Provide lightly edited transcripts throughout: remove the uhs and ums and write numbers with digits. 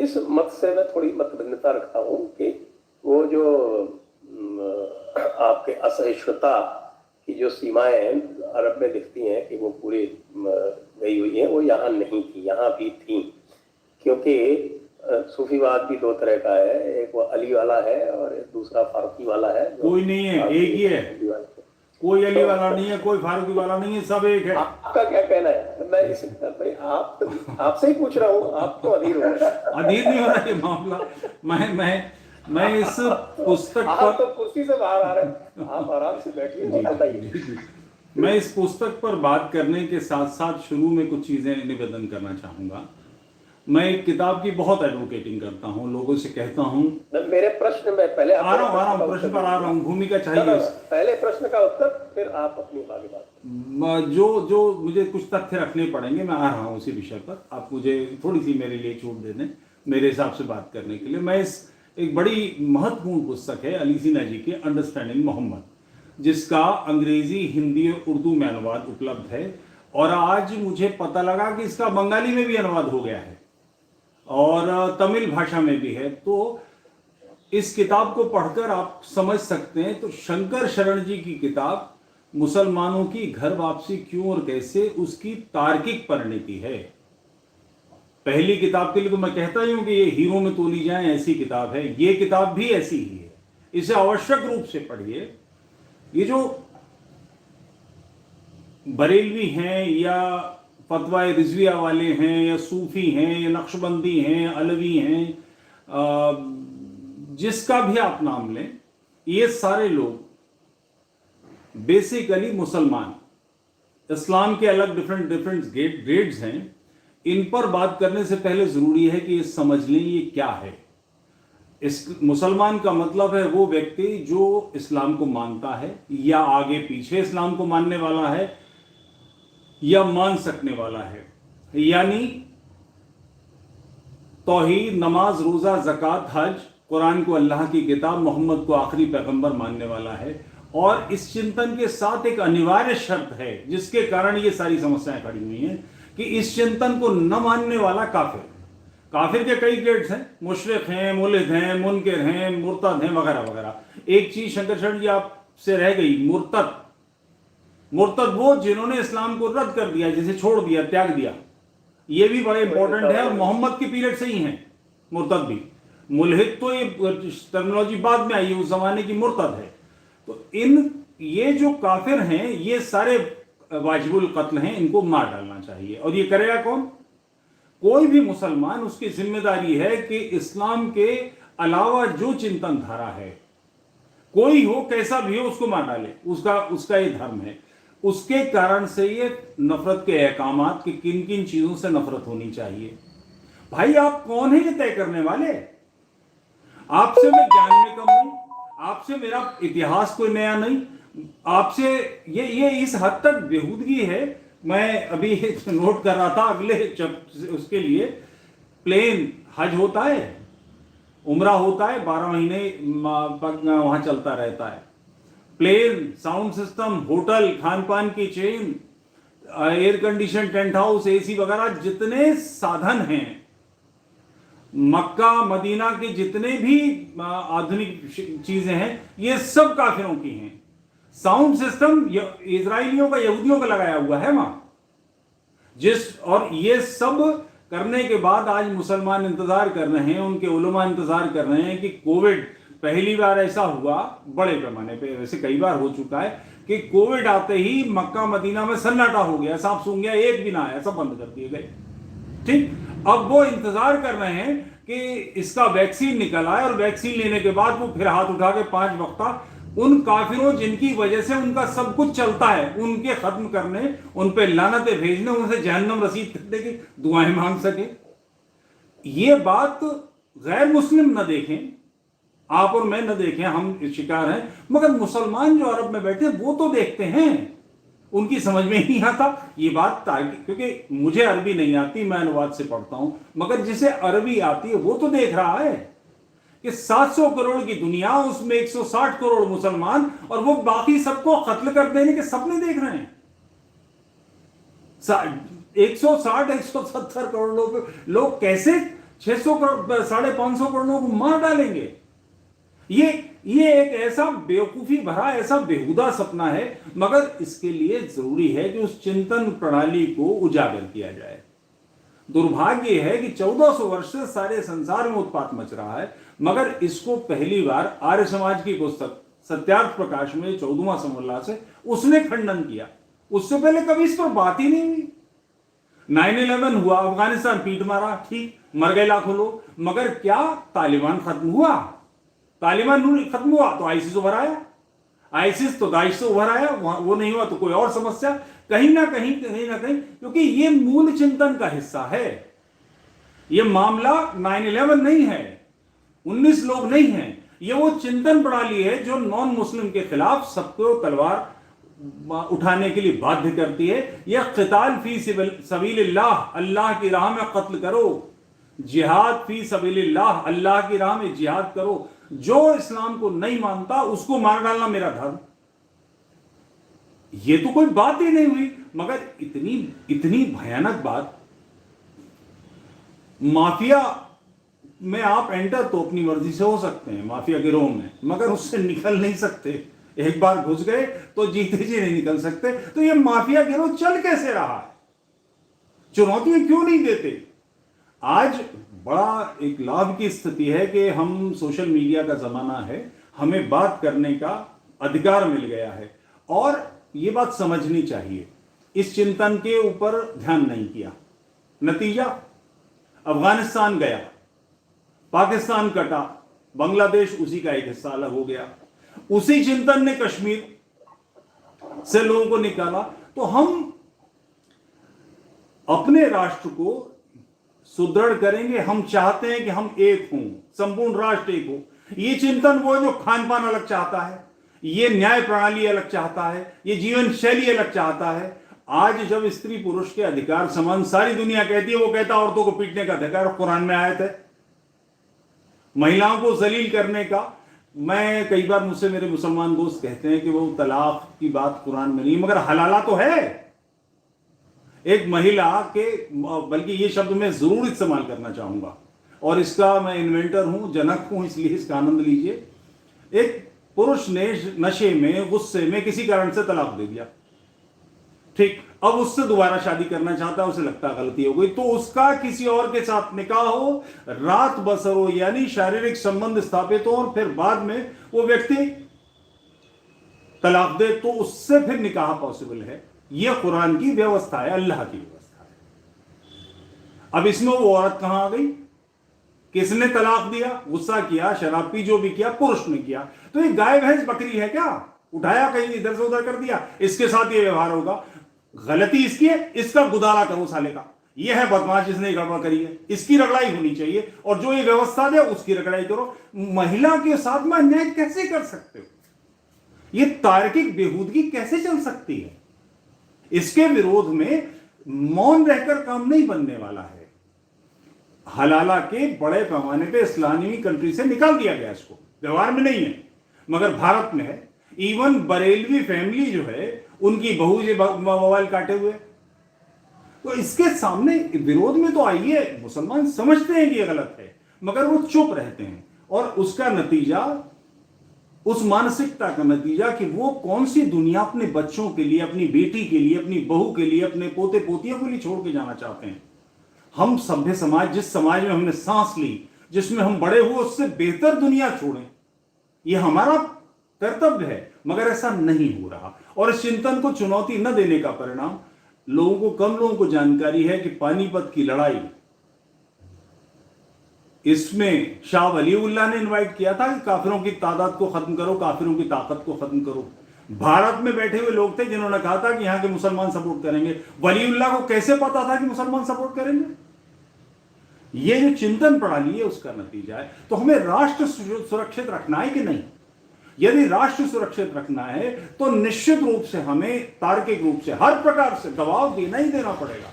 इस मत से मैं थोड़ी मतभिन्नता रखता हूँ कि वो जो आपके असहिष्णुता की जो सीमाएं अरब में दिखती हैं कि वो पूरी गई हुई हैं, वो यहाँ नहीं थी, यहाँ भी थी। क्योंकि सूफीवाद भी दो तरह का है, एक वो अली वाला है और एक दूसरा फारूकी वाला है। कोई नहीं है, एक ही है। कोई अली वाला नहीं है, कोई फारूकी वाला नहीं है, सब एक है। आपका क्या कहना है? मैं इस भाई आपसे ही पूछ रहा हूँ, आप तो अधीर हो रहे हैं। अधीर नहीं हो रहा ये मामला। मैं इस पुस्तक आप तो कुर्सी से बाहर आ रहे हैं, आप आराम से बैठिए और बताइए। मैं इस पुस्तक पर बात करने के साथ साथ शुरू में कुछ चीजें निवेदन करना चाहूंगा। मैं एक किताब की बहुत एडवोकेटिंग करता हूँ, लोगों से कहता हूँ। मेरे प्रश्न में पहले आ रहा हूँ प्रश्न पर आ रहा हूँ, भूमिका चाहिए। पहले प्रश्न का उत्तर, फिर आप अपनी आगे बात। जो मुझे कुछ तथ्य रखने पड़ेंगे, मैं आ रहा हूँ उसी विषय पर। आप मुझे थोड़ी सी मेरे लिए छूट दे दें मेरे हिसाब से बात करने के लिए। मैं इस एक बड़ी महत्वपूर्ण पुस्तक है अली सिन्हा जी की अंडरस्टैंडिंग मोहम्मद, जिसका अंग्रेजी, हिंदी और उर्दू में अनुवाद उपलब्ध है। और आज मुझे पता लगा कि इसका बंगाली में भी अनुवाद हो गया है और तमिल भाषा में भी है। तो इस किताब को पढ़कर आप समझ सकते हैं। तो शंकर शरण जी की किताब मुसलमानों की घर वापसी क्यों और कैसे, उसकी तार्किक परिणति है। पहली किताब के लिए तो मैं कहता ही हूं कि ये हीरो में तोली जाए ऐसी किताब है। ये किताब भी ऐसी ही है, इसे आवश्यक रूप से पढ़िए। ये जो बरेलवी हैं या फतवाए रिजविया वाले हैं या सूफी हैं या नक्शबंदी हैं, अलवी हैं, जिसका भी आप नाम लें, ये सारे लोग बेसिकली मुसलमान, इस्लाम के अलग डिफरेंट ग्रेड्स हैं। इन पर बात करने से पहले जरूरी है कि ये समझ लें ये क्या है। इस मुसलमान का मतलब है वो व्यक्ति जो इस्लाम को मानता है या आगे पीछे इस्लाम को मानने वाला है या मान सकने वाला है, यानी तौहीद, नमाज, रोजा, ज़कात, हज, कुरान को अल्लाह की किताब, मोहम्मद को आखिरी पैगंबर मानने वाला है। और इस चिंतन के साथ एक अनिवार्य शर्त है जिसके कारण ये सारी समस्याएं खड़ी हुई हैं कि इस चिंतन को न मानने वाला काफिर। काफिर के कई ग्रेड्स हैं, मुशरिक हैं, मुल्हिद हैं, मुनकिर हैं, मुर्तद हैं, वगैरह वगैरह। एक चीज शंकर शरण जी आपसे रह गई, मुर्तद। मुर्तद वो जिन्होंने इस्लाम को रद्द कर दिया, जिसे छोड़ दिया, त्याग दिया। ये भी बड़े इंपॉर्टेंट है और मोहम्मद की पीरियड से ही है मुर्तद भी। मुल्हिद तो ये टर्मिनोलॉजी बाद में आई है, उस जमाने की मुर्तद है। तो ये जो काफिर हैं ये सारे वाजिबुल कत्ल हैं, इनको मार डालना चाहिए। और ये करेगा कौन? कोई भी मुसलमान, उसकी जिम्मेदारी है कि इस्लाम के अलावा जो चिंतन धारा है, कोई हो कैसा भी हो, उसको मार डाले। उसका ये धर्म है। उसके कारण से ये नफरत के अहकामात कि किन किन चीजों से नफरत होनी चाहिए। भाई आप कौन है ये तय करने वाले? आपसे मैं ज्ञान में कम नहीं, आपसे मेरा इतिहास कोई नया नहीं, आपसे ये इस हद तक बेहूदगी है। मैं अभी नोट कर रहा था, अगले उसके लिए प्लेन हज होता है, उम्रा होता है, 12 महीने वहां चलता रहता है। प्लेन, साउंड सिस्टम, होटल, खान पान की chain, air condition tent house, AC वगैरह, जितने साधन हैं, मक्का मदीना के जितने भी आधुनिक चीजें हैं, ये सब काफिरों की हैं। साउंड सिस्टम इजराइलियों का, यहूदियों का लगाया हुआ है वहां। और ये सब करने के बाद आज मुसलमान इंतजार कर रहे हैं, उनके उलमा इंतजार कर रहे हैं कि कोविड, पहली बार ऐसा हुआ बड़े पैमाने पे, वैसे कई बार हो चुका है कि कोविड आते ही मक्का मदीना में सन्नाटा हो गया, सांप सूंघ गया, एक भी ना आया, सब बंद कर दिए गए। ठीक, अब वो इंतजार कर रहे हैं कि इसका वैक्सीन निकल आए और वैक्सीन लेने के बाद वो फिर हाथ उठा के 5 वक्ता उन काफिरों जिनकी वजह से उनका सब कुछ चलता है, उनके खत्म करने, उन पे लानतें भेजने, उनसे जहन्नम रसीद करने की दुआएं मांग सके। ये बात गैर मुस्लिम न देखें, आप और मैं न देखें, हम शिकार हैं, मगर मुसलमान जो अरब में बैठे वो तो देखते हैं। उनकी समझ में नहीं आता ये बात, क्योंकि मुझे अरबी नहीं आती, मैं अनुवाद से पढ़ता हूं, मगर जिसे अरबी आती है वो तो देख रहा है कि 700 करोड़ की दुनिया, उसमें 160 करोड़ मुसलमान, और वो बाकी सबको कत्ल कर देने के सपने देख रहे हैं। 160-170 करोड़ लोग कैसे 600 करोड़ 550 करोड़ लोगों को मार डालेंगे। ये एक ऐसा बेवकूफी भरा, ऐसा बेहुदा सपना है, मगर इसके लिए जरूरी है कि उस चिंतन प्रणाली को उजागर किया जाए। दुर्भाग्य है कि 1400 वर्ष से सारे संसार में उत्पात मच रहा है, मगर इसको पहली बार आर्य समाज की पुस्तक सत्यार्थ प्रकाश में 14वां समोल्लास है, उसने खंडन किया। उससे पहले कभी इस पर बात ही नहीं हुई। 9/11 हुआ, अफगानिस्तान पीट मारा, ठीक, मर गए लाखों लोग, मगर क्या तालिबान खत्म हुआ? तालिबान खत्म हुआ तो आईसिस उभर आया, आईसिस तो दाइश से उभर आया, वो नहीं हुआ तो कोई और समस्या। कहीं ना कहीं, क्योंकि ये मूल चिंतन का हिस्सा है। ये मामला 9/11 नहीं है, 19 लोग नहीं है, ये वो चिंतन प्रणाली है जो नॉन मुस्लिम के खिलाफ सबको तलवार उठाने के लिए बाध्य करती है। यह क़िताल फी सबीलिल्लाह, अल्लाह की राह में कत्ल करो, जिहाद फी सबीलिल्लाह, अल्लाह की राह में जिहाद करो। जो इस्लाम को नहीं मानता उसको मार डालना मेरा धर्म। ये तो कोई बात ही नहीं हुई, मगर इतनी भयानक बात। माफिया में आप एंटर तो अपनी मर्जी से हो सकते हैं, माफिया गिरोह में, मगर उससे निकल नहीं सकते। एक बार घुस गए तो जीते जी नहीं निकल सकते। तो ये माफिया गिरोह चल कैसे रहा है? चुनौतियां क्यों नहीं देते? आज बड़ा एक लाभ की स्थिति है कि हम सोशल मीडिया का जमाना है, हमें बात करने का अधिकार मिल गया है, और ये बात समझनी चाहिए। इस चिंतन के ऊपर ध्यान नहीं किया, नतीजा अफगानिस्तान गया, पाकिस्तान कटा, बांग्लादेश उसी का एक हिस्सा अलग हो गया। उसी चिंतन ने कश्मीर से लोगों को निकाला। तो हम अपने राष्ट्र को सुदृढ़ करेंगे, हम चाहते हैं कि हम एक हों, संपूर्ण राष्ट्र एक हो। ये चिंतन वो है जो खान पान अलग चाहता है, ये न्याय प्रणाली अलग चाहता है, ये जीवन शैली अलग चाहता है। आज जब स्त्री पुरुष के अधिकार समान सारी दुनिया कहती है, वो कहता औरतों को पीटने का अधिकार कुरान में आयत है, महिलाओं को जलील करने का। मैं कई बार, मुझसे मेरे मुसलमान दोस्त कहते हैं कि वो तलाक की बात कुरान में नहीं, मगर हलाला तो है। एक महिला के, बल्कि ये शब्द मैं जरूर इस्तेमाल करना चाहूंगा, और इसका मैं इन्वेंटर हूं, जनक हूं, इसलिए इसका आनंद लीजिए। एक पुरुष ने नशे में, गुस्से में किसी कारण से तलाक दे दिया, ठीक, अब उससे दोबारा शादी करना चाहता है, उसे लगता है गलती हो गई, तो उसका किसी और के साथ निकाह हो, रात बसर हो, यानी शारीरिक संबंध स्थापित हो, और फिर बाद में वो व्यक्ति तलाक दे, तो उससे फिर निकाह पॉसिबल है। यह कुरान की व्यवस्था है, अल्लाह की व्यवस्था है। अब इसमें वो औरत कहां आ गई? किसने तलाक दिया? गुस्सा किया, शराब पी, जो भी किया, पुरुष ने किया। तो ये गाय भैंस बकरी है क्या? उठाया कहीं इधर से उधर कर दिया, इसके साथ ये व्यवहार होगा। गलती इसकी है, इसका गुदारा करो साले का। यह है बदमाश, जिसने गड़बड़ करी है, इसकी रगड़ाई होनी चाहिए, और जो ये व्यवस्था दे उसकी रगड़ाई करो। महिला के साथ में अन्याय कैसे कर सकते हो? ये तार्किक बेहूदगी कैसे चल सकती है? इसके विरोध में मौन रहकर काम नहीं बनने वाला है। हलाला के बड़े पैमाने पे इस्लामी कंट्री से निकाल दिया गया, इसको व्यवहार में नहीं है, मगर भारत में है। इवन बरेलवी फैमिली जो है, उनकी बहू से मोबाइल काटे हुए। तो इसके सामने विरोध में तो आइए, मुसलमान समझते हैं कि यह गलत है, मगर वो चुप रहते हैं, और उसका नतीजा, उस मानसिकता का नतीजा कि वो कौन सी दुनिया अपने बच्चों के लिए, अपनी बेटी के लिए, अपनी बहू के लिए, अपने पोते पोतियों के लिए छोड़ के जाना चाहते हैं। हम सभ्य समाज, जिस समाज में हमने सांस ली, जिसमें हम बड़े हुए, उससे बेहतर दुनिया छोड़ें, यह हमारा कर्तव्य है, मगर ऐसा नहीं हो रहा। और इस चिंतन को चुनौती न देने का परिणाम, कम लोगों को जानकारी है कि पानीपत की लड़ाई, इसमें शाह वलीउल्लाह ने इनवाइट किया था कि काफिरों की तादाद को खत्म करो, काफिरों की ताकत को खत्म करो। भारत में बैठे हुए लोग थे जिन्होंने कहा था कि यहां के मुसलमान सपोर्ट करेंगे। वलीउल्लाह को कैसे पता था कि मुसलमान सपोर्ट करेंगे? ये जो चिंतन प्रणाली है, उसका नतीजा है। तो हमें राष्ट्र सुरक्षित रखना है कि नहीं? यदि राष्ट्र सुरक्षित रखना है तो निश्चित रूप से हमें तार्किक रूप से, हर प्रकार से दबाव देना ही देना पड़ेगा।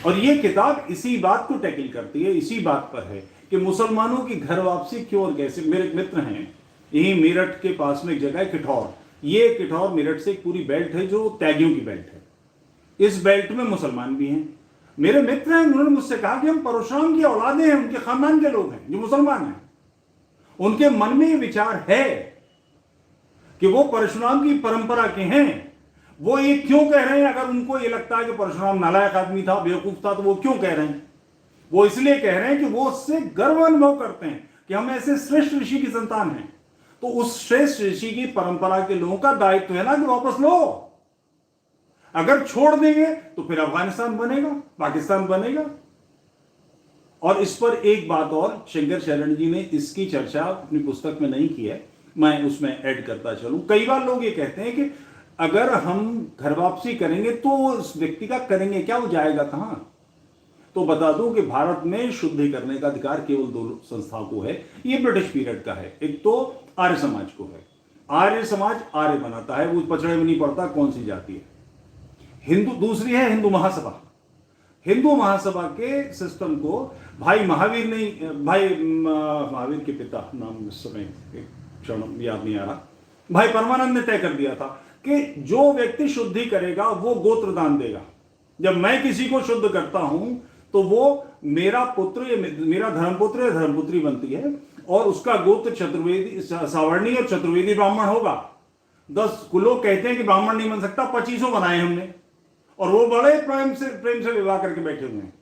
और यह किताब इसी बात को टैकल करती है, इसी बात पर है कि मुसलमानों की घर वापसी क्यों और कैसे। मेरे मित्र हैं, यही मेरठ के पास में एक जगह है किठौर। ये किठौर मेरठ से एक पूरी बेल्ट है जो त्यागियों की बेल्ट है। इस बेल्ट में मुसलमान भी हैं, मेरे मित्र हैं, उन्होंने मुझसे कहा कि हम परशुराम की औलादे हैं, उनके खानदान के लोग हैं जो मुसलमान हैं। उनके मन में ये विचार है कि वो परशुराम की परंपरा के हैं। वो ये क्यों कह रहे हैं? अगर उनको ये लगता है कि परशुराम नालायक आदमी था, बेवकूफ था, तो वो क्यों कह रहे हैं? वो इसलिए कह रहे हैं कि वो उससे गर्व अनुभव करते हैं कि हम ऐसे श्रेष्ठ ऋषि की संतान हैं। तो उस श्रेष्ठ ऋषि की परंपरा के लोगों का दायित्व है ना कि वापस लो। अगर छोड़ देंगे तो फिर अफगानिस्तान बनेगा, पाकिस्तान बनेगा। और इस पर एक बात और, शंकर शरण जी ने इसकी चर्चा अपनी पुस्तक में नहीं की है, मैं उसमें ऐड करता चलूं। कई बार लोग ये कहते हैं कि अगर हम घर वापसी करेंगे तो उस व्यक्ति का करेंगे क्या, वो जाएगा कहां? तो बता दूं कि भारत में शुद्धि करने का अधिकार केवल दो संस्थाओं को है। ये ब्रिटिश पीरियड का है। एक तो आर्य समाज को है। आर्य समाज आर्य बनाता है, वो पचड़े में नहीं पड़ता कौन सी जाति है। हिंदू दूसरी है हिंदू महासभा। हिंदू महासभा के सिस्टम को भाई महावीर ने, भाई महावीर के पिता, नाम इस समय क्षण याद नहीं आ रहा, भाई परमानंद ने तय कर दिया था कि जो व्यक्ति शुद्धि करेगा वो गोत्र दान देगा। जब मैं किसी को शुद्ध करता हूं तो वो मेरा पुत्र या मेरा धर्मपुत्र या धर्मपुत्री बनती है, और उसका गोत्र चतुर्वेदी, सावर्णी और चतुर्वेदी ब्राह्मण होगा। 10 लोग कहते हैं कि ब्राह्मण नहीं बन सकता, 25 बनाए हमने, और वो बड़े प्रेम से विवाह करके बैठे हुए हैं।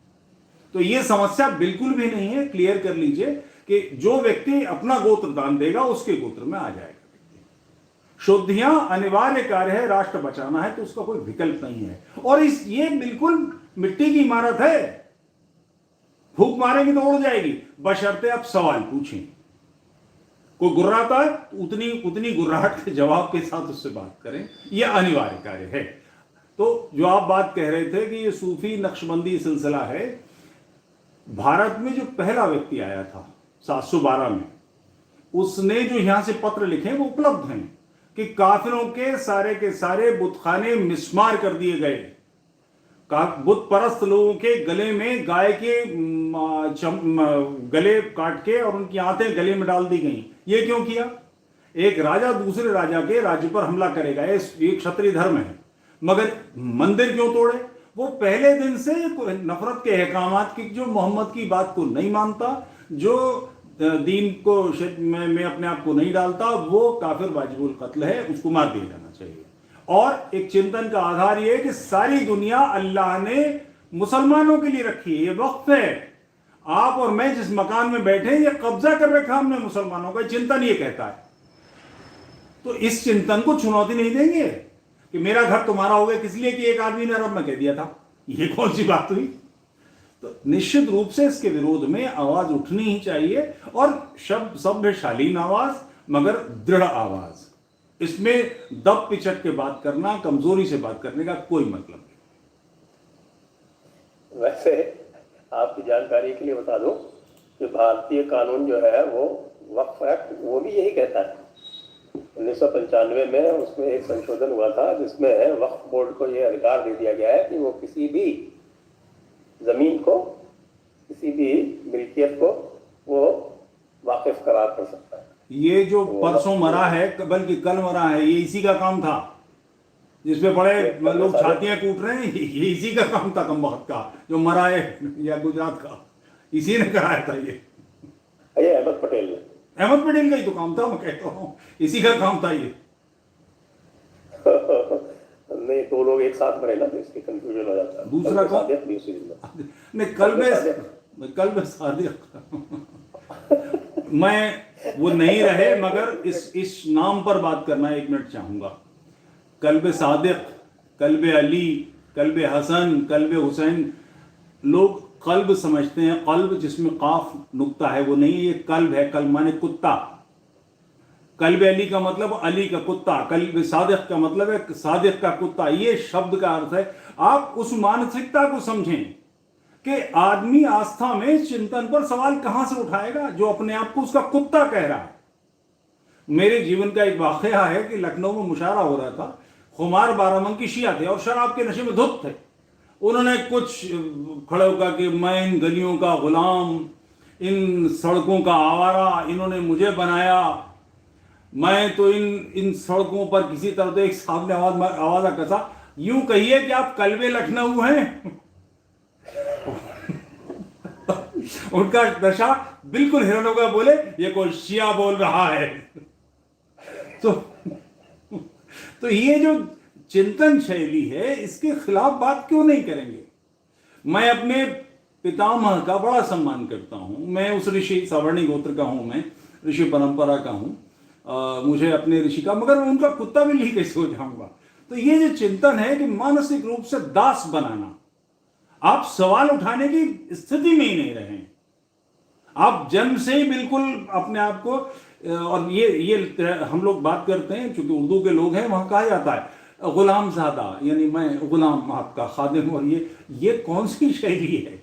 तो ये समस्या बिल्कुल भी नहीं है। क्लियर कर लीजिए कि जो व्यक्ति अपना गोत्र दान देगा उसके गोत्र में आ जाएगा। शुद्धियां अनिवार्य कार्य है, राष्ट्र बचाना है तो उसका कोई विकल्प नहीं है। और ये बिल्कुल मिट्टी की इमारत है, फूंक मारेंगे तो उड़ जाएगी, बशर्ते आप सवाल पूछें। कोई गुर्राता है तो उतनी गुर्राहट के जवाब के साथ उससे बात करें, यह अनिवार्य कार्य है। तो जो आप बात कह रहे थे कि ये सूफी नक्शबंदी सिलसिला है, भारत में जो पहला व्यक्ति आया था 712 में, उसने जो यहां से पत्र लिखे वो उपलब्ध हैं कि काफिरों के सारे बुतखाने मिस्मार कर दिए गए। बुत परस्त लोगों के गले में गाय के गले काट के और उनकी आंतें गले में डाल दी गई। ये क्यों किया? एक राजा दूसरे राजा के राज्य पर हमला करेगा, ये क्षत्रिय धर्म है, मगर मंदिर क्यों तोड़े? वो पहले दिन से नफरत के अहकामात की, जो मोहम्मद की बात को नहीं मानता, जो दीन को में अपने आप को नहीं डालता, वो काफिर वाजिबुल कत्ल है, उसको मार दिया जाना चाहिए। और एक चिंतन का आधार ये है कि सारी दुनिया अल्लाह ने मुसलमानों के लिए रखी है, ये वक्फ है। आप और मैं जिस मकान में बैठे, ये कब्जा कर रखा हमने मुसलमानों का, चिंतन ये कहता है। तो इस चिंतन को चुनौती नहीं देंगे कि मेरा घर तुम्हारा हो गया, किस लिए कि एक आदमी ने अरब में कह दिया था। ये कौन सी बात हुई? तो निश्चित रूप से इसके विरोध में आवाज उठनी ही चाहिए, और शब्द सभ्य शालीन आवाज, मगर दृढ़ आवाज। इसमें दब पिचक के बात करना, कमजोरी से बात करने का कोई मतलब नहीं। वैसे आपकी जानकारी के लिए बता दूं कि भारतीय कानून जो है वो वक्फ एक्ट वो भी यही कहता है। 1995 में उसमें एक संशोधन हुआ था जिसमें वक्फ बोर्ड को यह अधिकार दे दिया गया है कि वो किसी भी जमीन को, किसी भी मिल्कियत को वो वाकिफ करार कर सकता है। ये जो परसों मरा है, बल्कि कल मरा है, ये इसी का काम था, जिसमें बड़े लोग छातियां कूट रहे हैं, ये इसी का काम था कमबख्त का, जो मरा है या गुजरात का, इसी ने कराया था। ये अहमद पटेल ने, अहमद पटेल का ही तो काम था, मैं कहता हूँ इसी का काम था ये। नहीं, तो लोग एक साथ मरे ना, तो इसके कंफ्यूजन हो जाता है। दूसरा कौन? नहीं, कल में सादिक मैं वो नहीं रहे, मगर इस नाम पर बात करना 1 मिनट चाहूंगा। कल्ब सादिक, कल्ब अली, कल्ब हसन, कल्ब हुसैन, लोग कल्ब समझते हैं। कल्ब जिसमें काफ नुक्ता है वो नहीं है, ये कल्ब है। कल्ब माने कुत्ता। कल्ब अली का मतलब अली का कुत्ता, कल्ब सादिक का मतलब है सादिक का कुत्ता। ये शब्द का अर्थ है। आप उस मानसिकता को समझें कि आदमी आस्था में, चिंतन पर सवाल कहां से उठाएगा जो अपने आप को उसका कुत्ता कह रहा है। मेरे जीवन का एक वाकया है कि लखनऊ में मुशायरा हो रहा था। खुमार बाराबंकी शिया थे और शराब के नशे में धुत थे। उन्होंने कुछ खड़े होकर कि मैं इन गलियों का गुलाम, इन सड़कों का आवारा, इन्होंने मुझे बनाया, मैं तो इन सड़कों पर किसी तरह, तो एक साहब ने आवाज कसा, यूं कहिए कि आप कल्बे लखनऊ हैं। उनका दशा बिल्कुल हिरणों का, बोले ये कोई शिया बोल रहा है। तो तो ये जो चिंतन शैली है, इसके खिलाफ बात क्यों नहीं करेंगे? मैं अपने पितामह का बड़ा सम्मान करता हूं, मैं उस ऋषि सवर्णी गोत्र का हूं, मैं ऋषि परंपरा का हूं, मुझे अपने ऋषि का, मगर उनका कुत्ता बिल्ली कैसे हो जाऊंगा? तो ये जो चिंतन है कि मानसिक रूप से दास बनाना, आप सवाल उठाने की स्थिति में ही नहीं रहे, आप जन्म से ही बिल्कुल अपने आप को, और ये हम लोग बात करते हैं, चूंकि उर्दू के लोग हैं, वहां कहा जाता है गुलाम ज़ादा, यानी मैं गुलाम आपका खादिम, और ये कौन सी शैली है?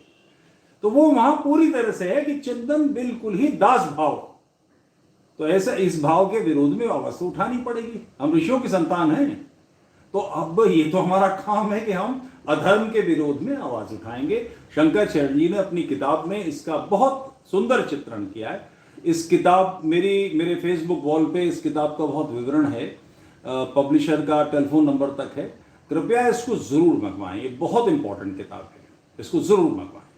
तो वो वहां पूरी तरह से है कि चिंतन बिल्कुल ही दास भाव। तो ऐसा इस भाव के विरोध में आवाज तो उठानी पड़ेगी, हम ऋषियों की संतान हैं। तो अब ये तो हमारा काम है कि हम अधर्म के विरोध में आवाज उठाएंगे। शंकराचार्य जी ने अपनी किताब में इसका बहुत सुंदर चित्रण किया है। इस किताब मेरे फेसबुक वॉल पे इस किताब का बहुत विवरण है, पब्लिशर का टेलीफोन नंबर तक है। कृपया इसको जरूर मंगवाएं, ये बहुत इंपॉर्टेंट किताब है, इसको जरूर मंगवाएं।